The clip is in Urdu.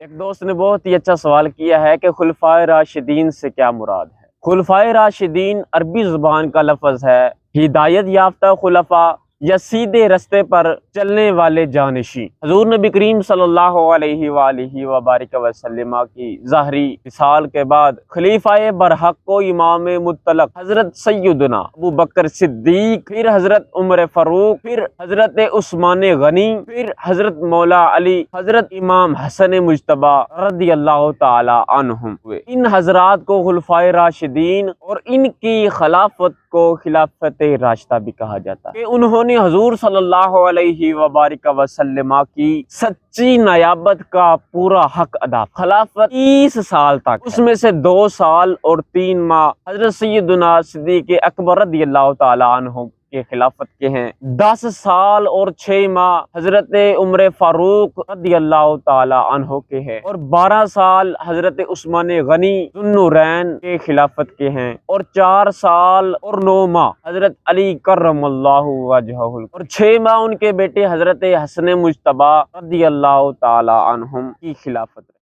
ایک دوست نے بہت ہی اچھا سوال کیا ہے کہ خلفائے راشدین سے کیا مراد ہے۔ خلفائے راشدین عربی زبان کا لفظ ہے، ہدایت یافتہ خلفاء یا سیدھے رستے پر چلنے والے جانشین۔ حضور نبی کریم صلی اللہ علیہ وآلہ وبارک وسلم کی ظاہری وصال کے بعد خلیفہ برحق و امام مطلق حضرت سیدنا ابو بکر صدیق، پھر حضرت عمر فاروق، پھر حضرت عثمان غنی، پھر حضرت مولا علی، حضرت امام حسن مجتبی رضی اللہ تعالی عنہم ہوئے۔ ان حضرات کو خلفائے راشدین اور ان کی خلافت کو خلافت راشدہ بھی کہا جاتا ہے کہ انہوں نے حضور صلی اللہ علیہ وبارک وسلم کی سچی نیابت کا پورا حق ادا کیا۔ خلافت 30 سال تک، اس میں سے 2 سال اور 3 ماہ حضرت سیدنا صدیق اکبر رضی اللہ تعالی عنہ کے خلافت کے ہیں، 10 سال اور 6 ماہ حضرت عمر فاروق رضی اللہ تعالی عنہ کے ہیں، اور 12 سال حضرت عثمان غنی ذو النورین کے خلافت کے ہیں، اور 4 سال اور 9 ماہ حضرت علی کرم اللہ وجہہ، اور 6 ماہ ان کے بیٹے حضرت حسن مجتبی رضی اللہ تعالی عنہم کی خلافت۔